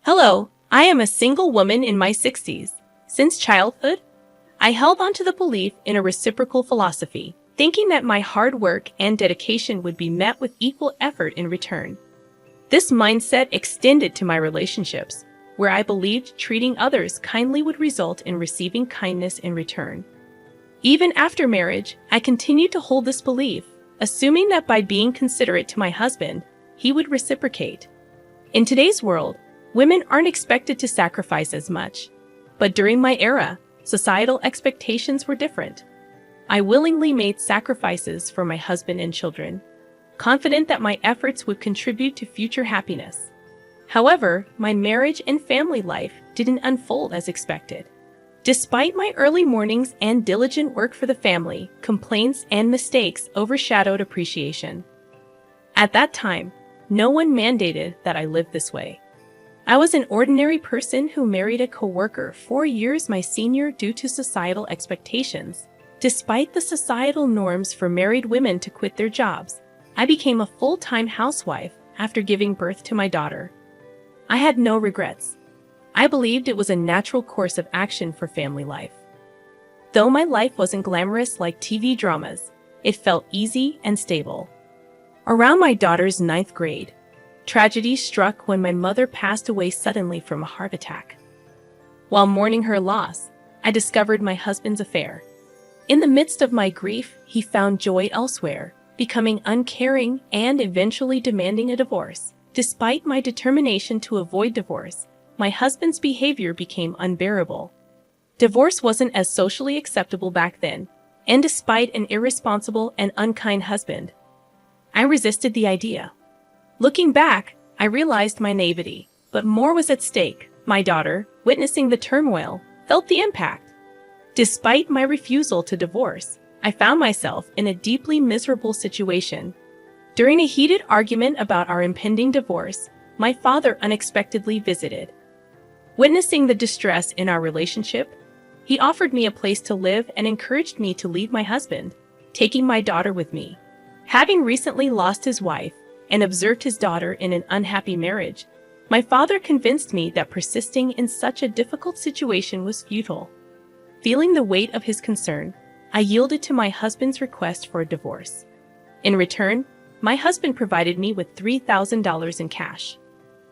Hello, I am a single woman in my 60s. Since childhood, I held on to the belief in a reciprocal philosophy, thinking that my hard work and dedication would be met with equal effort in return. This mindset extended to my relationships, where I believed treating others kindly would result in receiving kindness in return. Even after marriage, I continued to hold this belief, assuming that by being considerate to my husband, he would reciprocate. In today's world, women aren't expected to sacrifice as much. But during my era, societal expectations were different. I willingly made sacrifices for my husband and children, confident that my efforts would contribute to future happiness. However, my marriage and family life didn't unfold as expected. Despite my early mornings and diligent work for the family, complaints and mistakes overshadowed appreciation. At that time, no one mandated that I live this way. I was an ordinary person who married a coworker 4 years my senior due to societal expectations. Despite the societal norms for married women to quit their jobs, I became a full-time housewife after giving birth to my daughter. I had no regrets. I believed it was a natural course of action for family life. Though my life wasn't glamorous like TV dramas, it felt easy and stable. Around my daughter's 9th grade, tragedy struck when my mother passed away suddenly from a heart attack. While mourning her loss, I discovered my husband's affair. In the midst of my grief, he found joy elsewhere, becoming uncaring and eventually demanding a divorce. Despite my determination to avoid divorce, my husband's behavior became unbearable. Divorce wasn't as socially acceptable back then, and despite an irresponsible and unkind husband, I resisted the idea. Looking back, I realized my naivety, but more was at stake. My daughter, witnessing the turmoil, felt the impact. Despite my refusal to divorce, I found myself in a deeply miserable situation. During a heated argument about our impending divorce, my father unexpectedly visited. Witnessing the distress in our relationship, he offered me a place to live and encouraged me to leave my husband, taking my daughter with me. Having recently lost his wife and observed his daughter in an unhappy marriage, my father convinced me that persisting in such a difficult situation was futile. Feeling the weight of his concern, I yielded to my husband's request for a divorce. In return, my husband provided me with $3,000 in cash.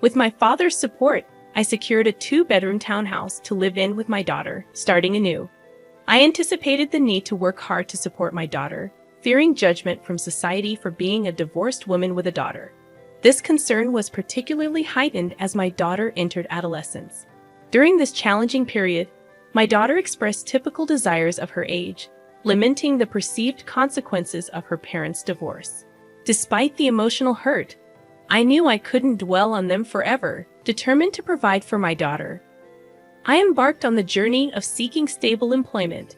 With my father's support, I secured a 2-bedroom townhouse to live in with my daughter, starting anew. I anticipated the need to work hard to support my daughter, fearing judgment from society for being a divorced woman with a daughter. This concern was particularly heightened as my daughter entered adolescence. During this challenging period, my daughter expressed typical desires of her age, lamenting the perceived consequences of her parents' divorce. Despite the emotional hurt, I knew I couldn't dwell on them forever, determined to provide for my daughter. I embarked on the journey of seeking stable employment.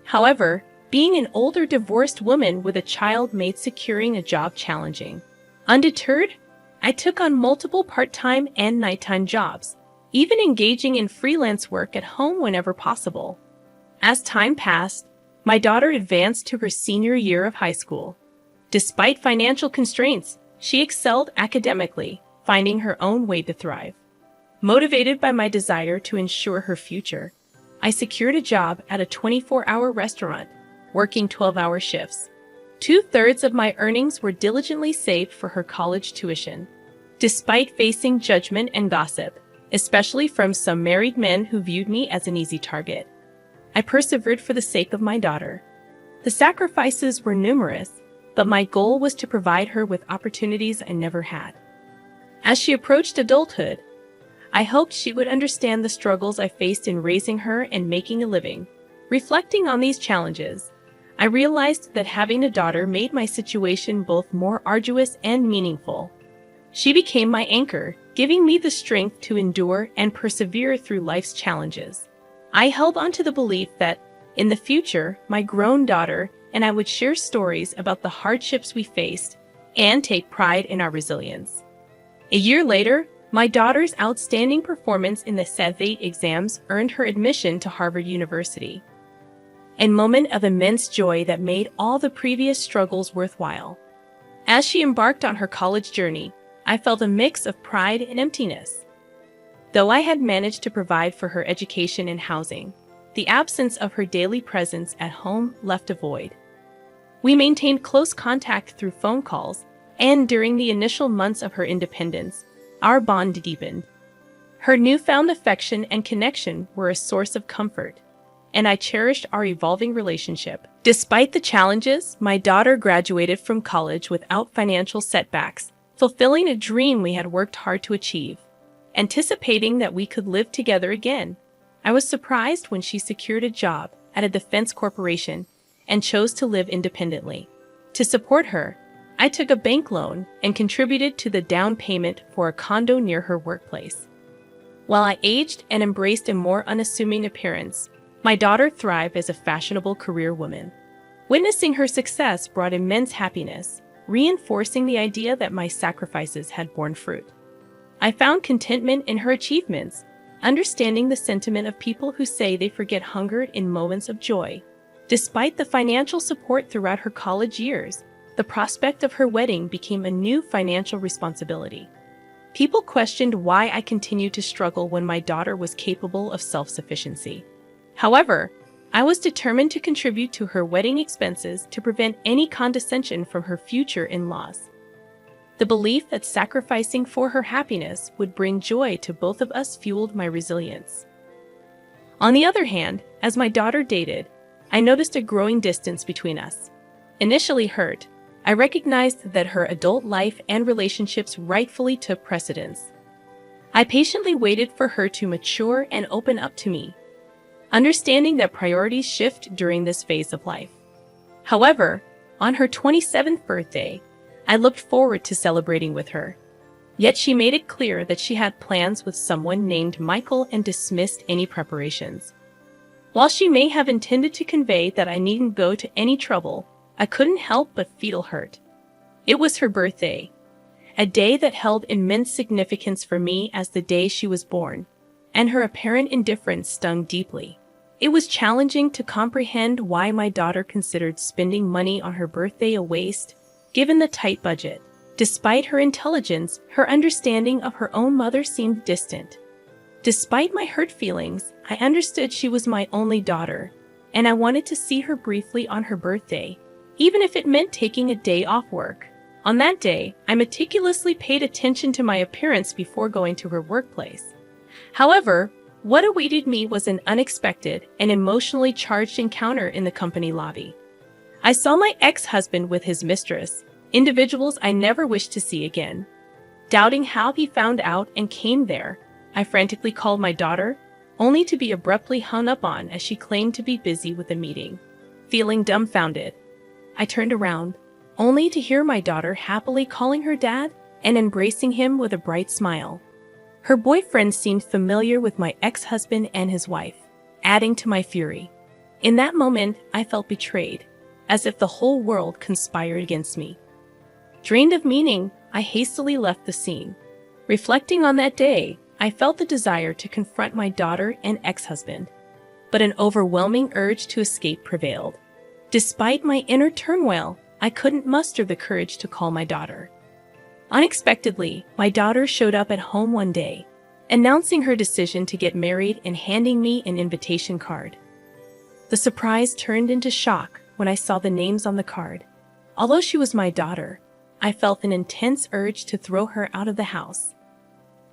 However, being an older divorced woman with a child made securing a job challenging. Undeterred, I took on multiple part-time and nighttime jobs, even engaging in freelance work at home whenever possible. As time passed, my daughter advanced to her senior year of high school. Despite financial constraints, she excelled academically, finding her own way to thrive. Motivated by my desire to ensure her future, I secured a job at a 24-hour restaurant, working 12-hour shifts. 2/3 of my earnings were diligently saved for her college tuition. Despite facing judgment and gossip, especially from some married men who viewed me as an easy target, I persevered for the sake of my daughter. The sacrifices were numerous, but my goal was to provide her with opportunities I never had. As she approached adulthood, I hoped she would understand the struggles I faced in raising her and making a living. Reflecting on these challenges, I realized that having a daughter made my situation both more arduous and meaningful. She became my anchor, giving me the strength to endure and persevere through life's challenges. I held on to the belief that, in the future, my grown daughter and I would share stories about the hardships we faced and take pride in our resilience. A year later, my daughter's outstanding performance in the SAT exams earned her admission to Harvard University. A moment of immense joy that made all the previous struggles worthwhile. As she embarked on her college journey, I felt a mix of pride and emptiness. Though I had managed to provide for her education and housing, the absence of her daily presence at home left a void. We maintained close contact through phone calls, and during the initial months of her independence, our bond deepened. Her newfound affection and connection were a source of comfort, and I cherished our evolving relationship. Despite the challenges, my daughter graduated from college without financial setbacks, fulfilling a dream we had worked hard to achieve. Anticipating that we could live together again, I was surprised when she secured a job at a defense corporation and chose to live independently. To support her, I took a bank loan and contributed to the down payment for a condo near her workplace. While I aged and embraced a more unassuming appearance, my daughter thrived as a fashionable career woman. Witnessing her success brought immense happiness, reinforcing the idea that my sacrifices had borne fruit. I found contentment in her achievements, understanding the sentiment of people who say they forget hunger in moments of joy. Despite the financial support throughout her college years, the prospect of her wedding became a new financial responsibility. People questioned why I continued to struggle when my daughter was capable of self-sufficiency. However, I was determined to contribute to her wedding expenses to prevent any condescension from her future in-laws. The belief that sacrificing for her happiness would bring joy to both of us fueled my resilience. On the other hand, as my daughter dated, I noticed a growing distance between us. Initially hurt, I recognized that her adult life and relationships rightfully took precedence. I patiently waited for her to mature and open up to me, understanding that priorities shift during this phase of life. However, on her 27th birthday, I looked forward to celebrating with her. Yet she made it clear that she had plans with someone named Michael and dismissed any preparations. While she may have intended to convey that I needn't go to any trouble, I couldn't help but feel hurt. It was her birthday, a day that held immense significance for me as the day she was born, and her apparent indifference stung deeply. It was challenging to comprehend why my daughter considered spending money on her birthday a waste, given the tight budget. Despite her intelligence, her understanding of her own mother seemed distant. Despite my hurt feelings, I understood she was my only daughter, and I wanted to see her briefly on her birthday, even if it meant taking a day off work. On that day, I meticulously paid attention to my appearance before going to her workplace. However, what awaited me was an unexpected and emotionally charged encounter in the company lobby. I saw my ex-husband with his mistress, individuals I never wished to see again. Doubting how he found out and came there, I frantically called my daughter, only to be abruptly hung up on as she claimed to be busy with a meeting. Feeling dumbfounded, I turned around, only to hear my daughter happily calling her dad and embracing him with a bright smile. Her boyfriend seemed familiar with my ex-husband and his wife, adding to my fury. In that moment, I felt betrayed, as if the whole world conspired against me. Drained of meaning, I hastily left the scene. Reflecting on that day, I felt the desire to confront my daughter and ex-husband, but an overwhelming urge to escape prevailed. Despite my inner turmoil, I couldn't muster the courage to call my daughter. Unexpectedly, my daughter showed up at home one day, announcing her decision to get married and handing me an invitation card. The surprise turned into shock when I saw the names on the card. Although she was my daughter, I felt an intense urge to throw her out of the house.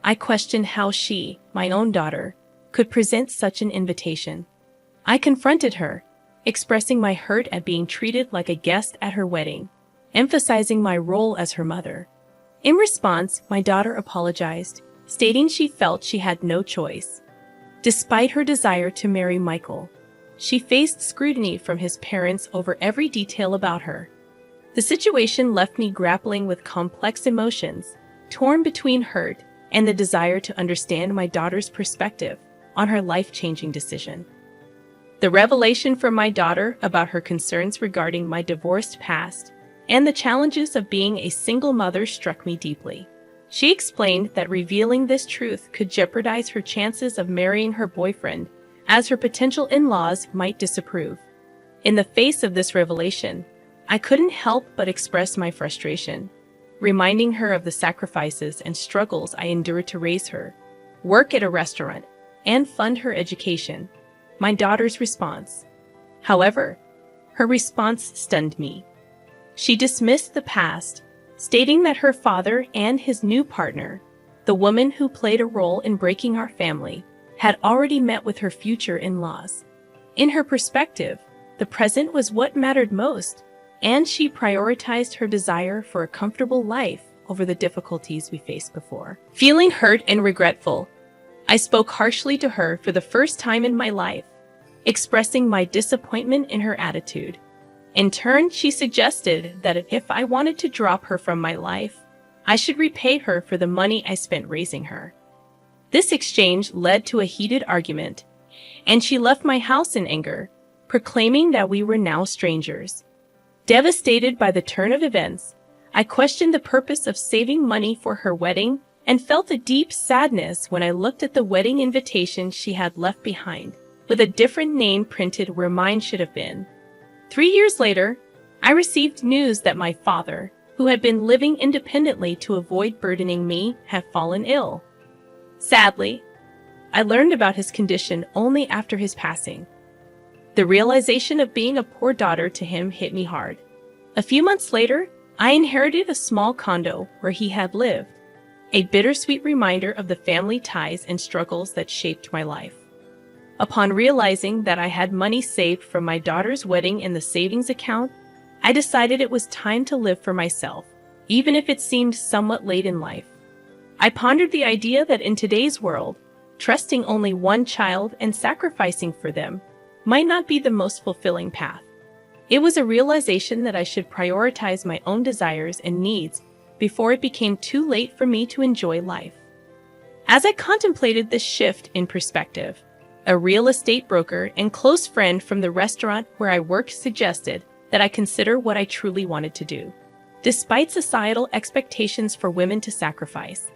I questioned how she, my own daughter, could present such an invitation. I confronted her, expressing my hurt at being treated like a guest at her wedding, emphasizing my role as her mother. In response, my daughter apologized, stating she felt she had no choice. Despite her desire to marry Michael, she faced scrutiny from his parents over every detail about her. The situation left me grappling with complex emotions, torn between hurt and the desire to understand my daughter's perspective on her life-changing decision. The revelation from my daughter about her concerns regarding my divorced past and the challenges of being a single mother struck me deeply. She explained that revealing this truth could jeopardize her chances of marrying her boyfriend, as her potential in-laws might disapprove. In the face of this revelation, I couldn't help but express my frustration, reminding her of the sacrifices and struggles I endured to raise her. work at a restaurant, and fund her education. My daughter's response. However, her response stunned me. She dismissed the past, stating that her father and his new partner, the woman who played a role in breaking our family, had already met with her future in-laws. In her perspective, the present was what mattered most, and she prioritized her desire for a comfortable life over the difficulties we faced before. Feeling hurt and regretful, I spoke harshly to her for the first time in my life, expressing my disappointment in her attitude. In turn, she suggested that if I wanted to drop her from my life, I should repay her for the money I spent raising her. This exchange led to a heated argument, and she left my house in anger, proclaiming that we were now strangers. Devastated by the turn of events, I questioned the purpose of saving money for her wedding and felt a deep sadness when I looked at the wedding invitation she had left behind, with a different name printed where mine should have been. 3 years later, I received news that my father, who had been living independently to avoid burdening me, had fallen ill. Sadly, I learned about his condition only after his passing. The realization of being a poor daughter to him hit me hard. A few months later, I inherited a small condo where he had lived, a bittersweet reminder of the family ties and struggles that shaped my life. Upon realizing that I had money saved from my daughter's wedding in the savings account, I decided it was time to live for myself, even if it seemed somewhat late in life. I pondered the idea that in today's world, trusting only one child and sacrificing for them might not be the most fulfilling path. It was a realization that I should prioritize my own desires and needs before it became too late for me to enjoy life. As I contemplated this shift in perspective, a real estate broker and close friend from the restaurant where I worked suggested that I consider what I truly wanted to do. Despite societal expectations for women to sacrifice,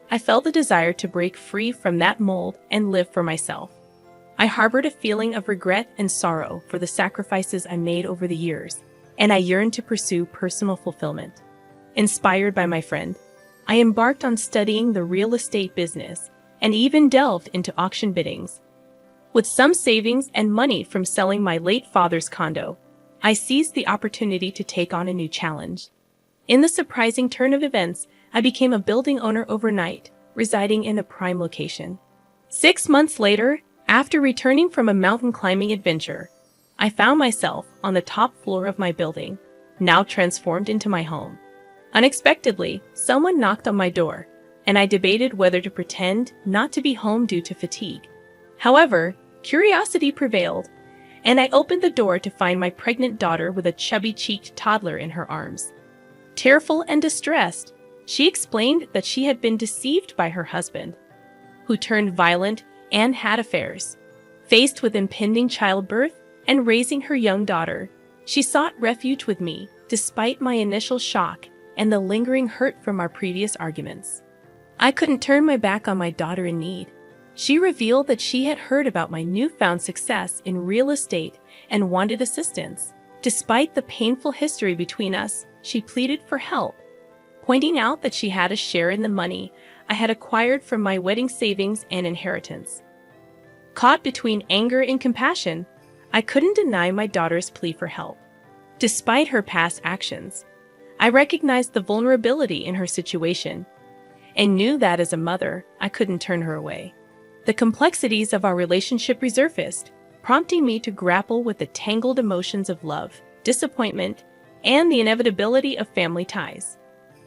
I felt the desire to break free from that mold and live for myself. I harbored a feeling of regret and sorrow for the sacrifices I made over the years, and I yearned to pursue personal fulfillment. Inspired by my friend, I embarked on studying the real estate business and even delved into auction biddings. With some savings and money from selling my late father's condo, I seized the opportunity to take on a new challenge. In the surprising turn of events, I became a building owner overnight, residing in a prime location. 6 months later, after returning from a mountain climbing adventure, I found myself on the top floor of my building, now transformed into my home. Unexpectedly, someone knocked on my door, and I debated whether to pretend not to be home due to fatigue. However, curiosity prevailed, and I opened the door to find my pregnant daughter with a chubby-cheeked toddler in her arms. Tearful and distressed, she explained that she had been deceived by her husband, who turned violent and had affairs. Faced with impending childbirth and raising her young daughter, she sought refuge with me, despite my initial shock and the lingering hurt from our previous arguments. I couldn't turn my back on my daughter in need. She revealed that she had heard about my newfound success in real estate and wanted assistance. Despite the painful history between us, she pleaded for help, pointing out that she had a share in the money I had acquired from my wedding savings and inheritance. Caught between anger and compassion, I couldn't deny my daughter's plea for help. Despite her past actions, I recognized the vulnerability in her situation and knew that as a mother, I couldn't turn her away. The complexities of our relationship resurfaced, prompting me to grapple with the tangled emotions of love, disappointment, and the inevitability of family ties.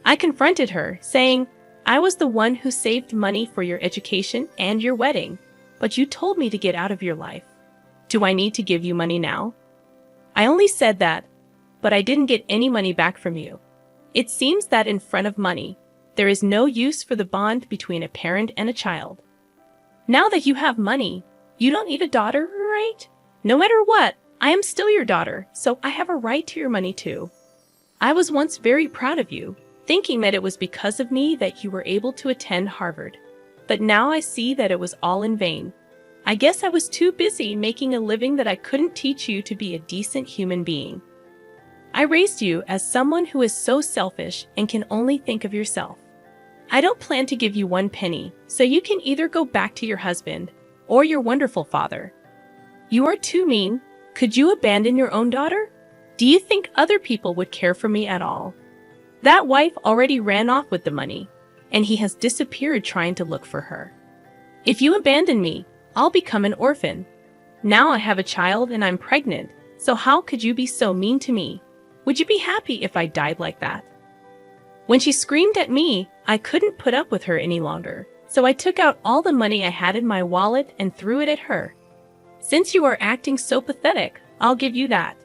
I confronted her, saying, "I was the one who saved money for your education and your wedding, but you told me to get out of your life. Do I need to give you money now?" I only said that, but I didn't get any money back from you. It seems that in front of money, there is no use for the bond between a parent and a child. Now that you have money, you don't need a daughter, right? No matter what, I am still your daughter, so I have a right to your money too. I was once very proud of you, thinking that it was because of me that you were able to attend Harvard. But now I see that it was all in vain. I guess I was too busy making a living that I couldn't teach you to be a decent human being. I raised you as someone who is so selfish and can only think of yourself. I don't plan to give you one penny, so you can either go back to your husband or your wonderful father. You are too mean. Could you abandon your own daughter? Do you think other people would care for me at all? That wife already ran off with the money, and he has disappeared trying to look for her. If you abandon me, I'll become an orphan. Now I have a child and I'm pregnant, so how could you be so mean to me? Would you be happy if I died like that? When she screamed at me, I couldn't put up with her any longer, so I took out all the money I had in my wallet and threw it at her. Since you are acting so pathetic, I'll give you that.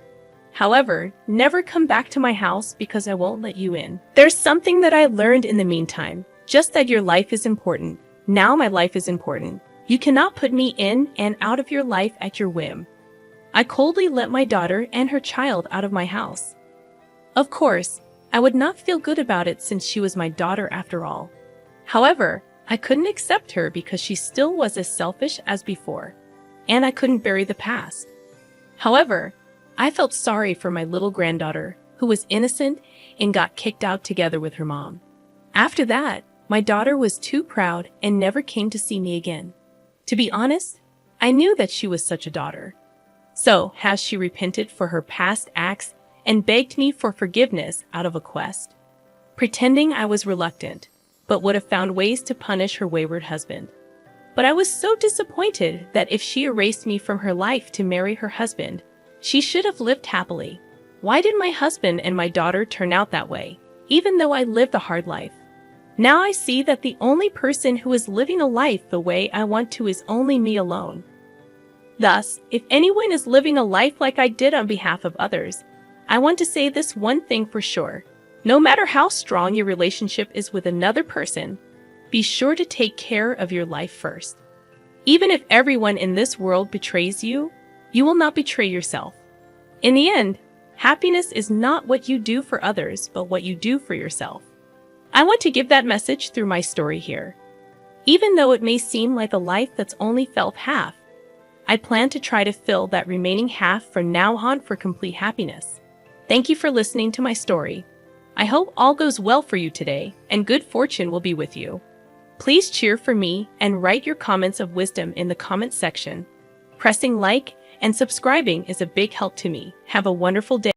However, never come back to my house because I won't let you in. There's something that I learned in the meantime, just that your life is important. Now my life is important. You cannot put me in and out of your life at your whim. I coldly let my daughter and her child out of my house. Of course, I would not feel good about it since she was my daughter after all. However, I couldn't accept her because she still was as selfish as before, and I couldn't bury the past. However, I felt sorry for my little granddaughter, who was innocent and got kicked out together with her mom. After that, my daughter was too proud and never came to see me again. To be honest, I knew that she was such a daughter. So, has she repented for her past acts and begged me for forgiveness out of a quest? Pretending I was reluctant, but would have found ways to punish her wayward husband. But I was so disappointed that if she erased me from her life to marry her husband, she should have lived happily. Why did my husband and my daughter turn out that way, even though I lived a hard life? Now I see that the only person who is living a life the way I want to is only me alone. Thus, if anyone is living a life like I did on behalf of others, I want to say this one thing for sure. No matter how strong your relationship is with another person, be sure to take care of your life first. Even if everyone in this world betrays you, you will not betray yourself. In the end, happiness is not what you do for others, but what you do for yourself. I want to give that message through my story here. Even though it may seem like a life that's only felt half, I plan to try to fill that remaining half from now on for complete happiness. Thank you for listening to my story. I hope all goes well for you today, and good fortune will be with you. Please cheer for me and write your comments of wisdom in the comment section. Pressing like and subscribing is a big help to me. Have a wonderful day.